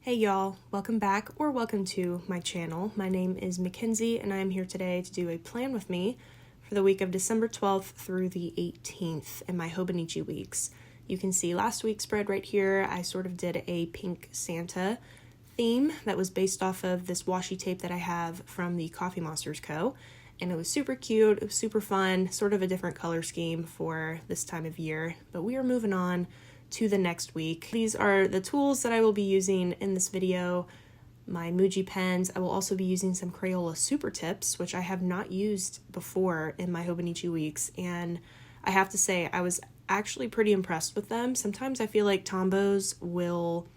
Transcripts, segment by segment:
Hey y'all, welcome back or welcome to my channel. My name is Mackenzie and I am here today to do a plan with me for the week of December 12th through the 18th in my hobonichi weeks. You can see last week's spread right here. I sort of did a pink Santa theme that was based off of this washi tape that I have from the Coffee Monsters Co. And it was super cute, it was super fun, sort of a different color scheme for this time of year. But we are moving on to the next week. These are the tools that I will be using in this video. My Muji pens. I will also be using some Crayola super tips, which I have not used before in my hobonichi weeks, and I have to say I was actually pretty impressed with them. Sometimes I feel like Tombows will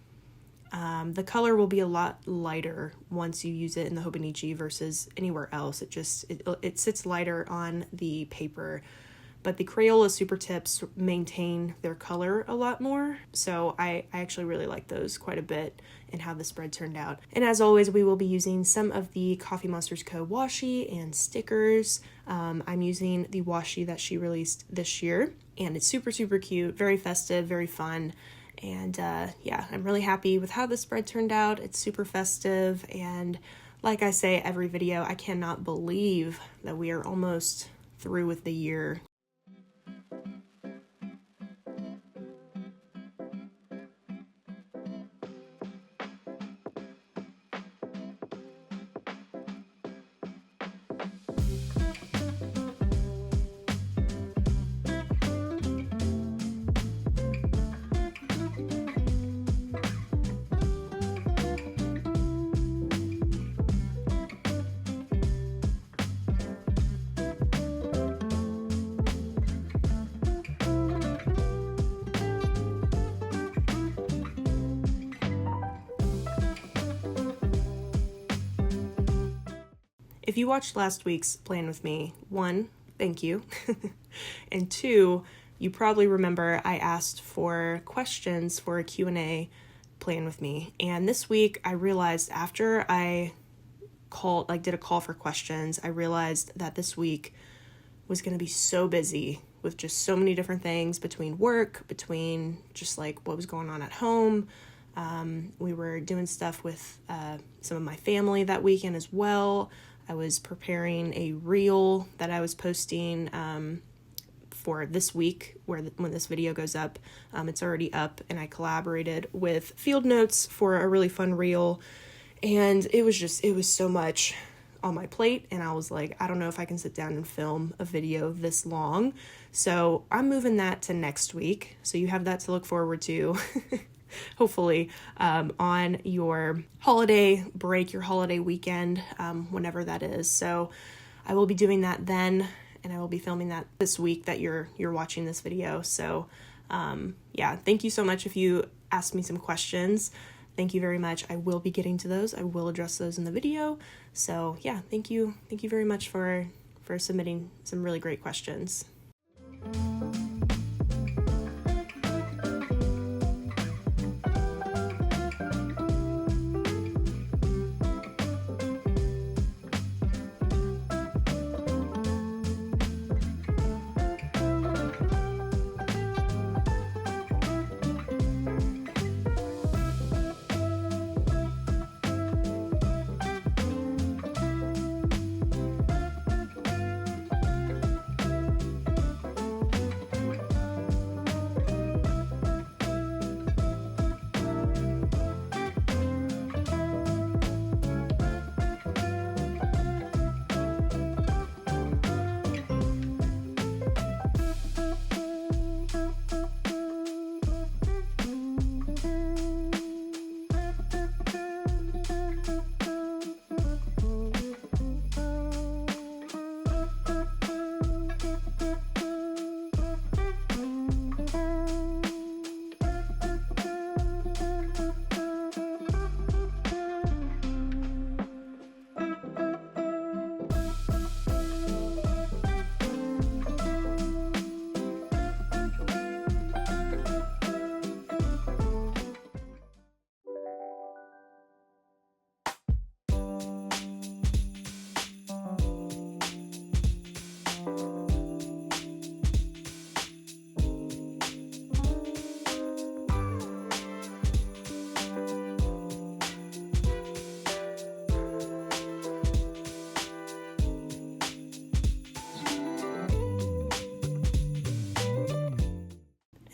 the color will be a lot lighter once you use it in the hobonichi versus anywhere else. It sits lighter on the paper. But the Crayola Super Tips maintain their color a lot more, so I actually really like those quite a bit and how the spread turned out. And as always, we will be using some of the Coffee Monsters Co. washi and stickers. I'm using the washi that she released this year, and it's super, super cute, very festive, very fun. And yeah, I'm really happy with how the spread turned out. It's super festive, and like I say every video, I cannot believe that we are almost through with the year. If you watched last week's plan with me, 1, thank you, and 2, you probably remember I asked for questions for a Q&A plan with me, and this week I realized after I did a call for questions, I realized that this week was going to be so busy with just so many different things between work, between just like what was going on at home. We were doing stuff with some of my family that weekend as well. I was preparing a reel that I was posting for this week when this video goes up. It's already up, and I collaborated with Field Notes for a really fun reel, and it was so much on my plate, and I was like, I don't know if I can sit down and film a video this long, so I'm moving that to next week, so you have that to look forward to. Hopefully on your holiday break, your holiday weekend, whenever that is. So I will be doing that then, and I will be filming that this week that you're watching this video. So yeah, thank you so much if you asked me some questions. Thank you very much. I will be getting to those. I will address those in the video. So yeah, thank you very much for submitting some really great questions.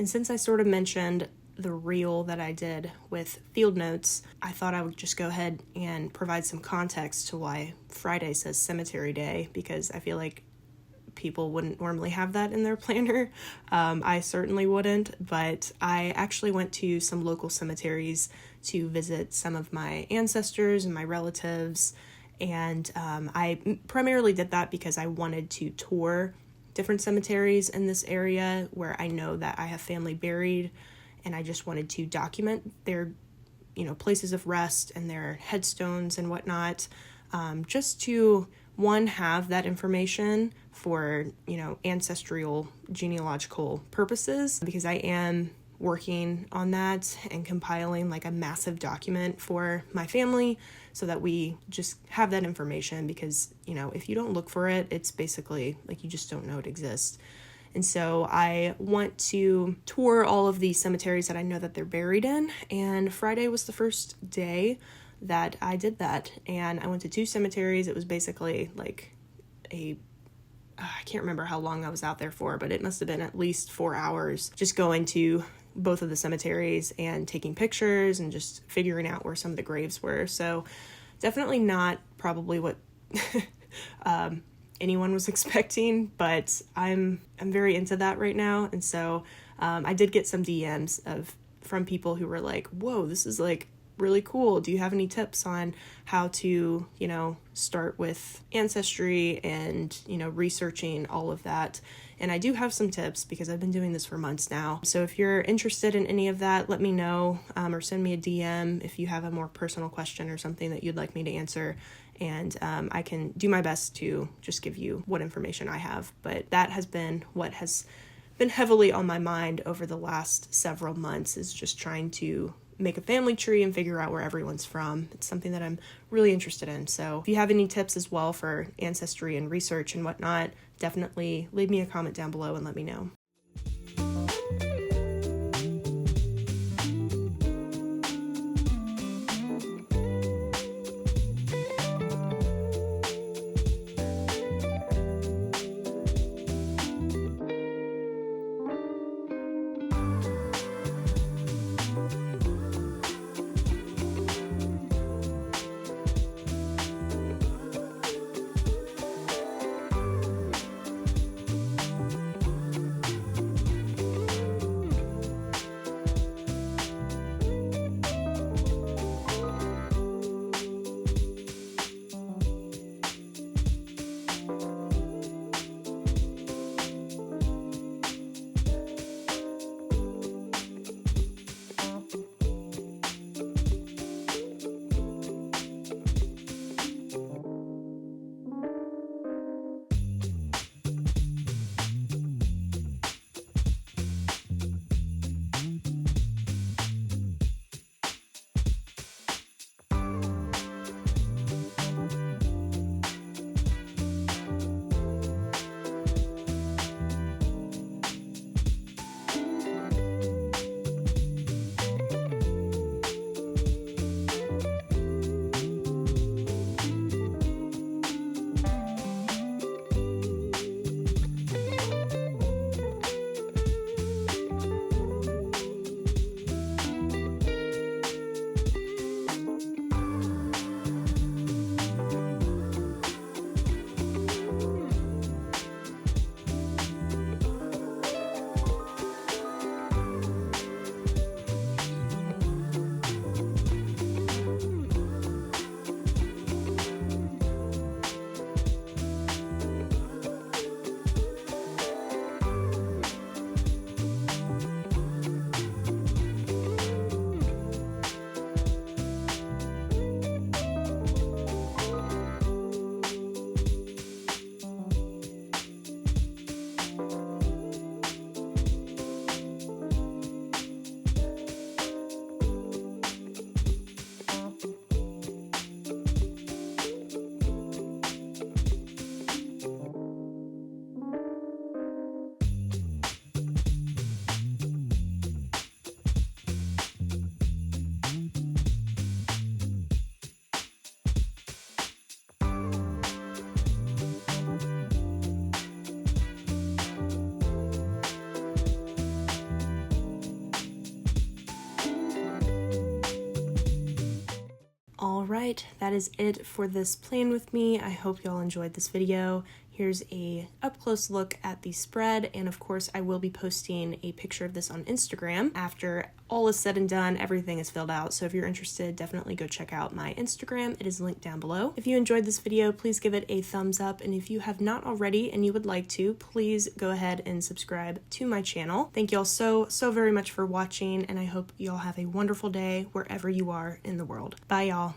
And since I sort of mentioned the reel that I did with field notes, I thought I would just go ahead and provide some context to why Friday says Cemetery Day, because I feel like people wouldn't normally have that in their planner. I certainly wouldn't, but I actually went to some local cemeteries to visit some of my ancestors and my relatives, and I primarily did that because I wanted to tour different cemeteries in this area where I know that I have family buried, and I just wanted to document their, places of rest and their headstones and whatnot, just to, one, have that information for, ancestral genealogical purposes, because I am working on that and compiling like a massive document for my family so that we just have that information, because, if you don't look for it, it's basically like you just don't know it exists. And so I want to tour all of the cemeteries that I know that they're buried in, and Friday was the first day that I did that, and I went to 2 cemeteries. It was basically like I can't remember how long I was out there for, but it must have been at least 4 hours just going to both of the cemeteries and taking pictures and just figuring out where some of the graves were. So definitely not probably what anyone was expecting, but I'm very into that right now. And so I did get some DMs from people who were like, whoa, this is like really cool. Do you have any tips on how to, start with ancestry and, researching all of that? And I do have some tips because I've been doing this for months now. So if you're interested in any of that, let me know, or send me a DM if you have a more personal question or something that you'd like me to answer. And I can do my best to just give you what information I have. But that has been what has been heavily on my mind over the last several months, is just trying to make a family tree and figure out where everyone's from. It's something that I'm really interested in. So if you have any tips as well for ancestry and research and whatnot, definitely leave me a comment down below and let me know. Alright, that is it for this plan with me. I hope y'all enjoyed this video. Here's a up-close look at the spread, and of course I will be posting a picture of this on Instagram after all is said and done, everything is filled out. So if you're interested, definitely go check out my Instagram. It is linked down below. If you enjoyed this video, please give it a thumbs up, and if you have not already and you would like to, please go ahead and subscribe to my channel. Thank y'all so very much for watching, and I hope y'all have a wonderful day wherever you are in the world. Bye y'all.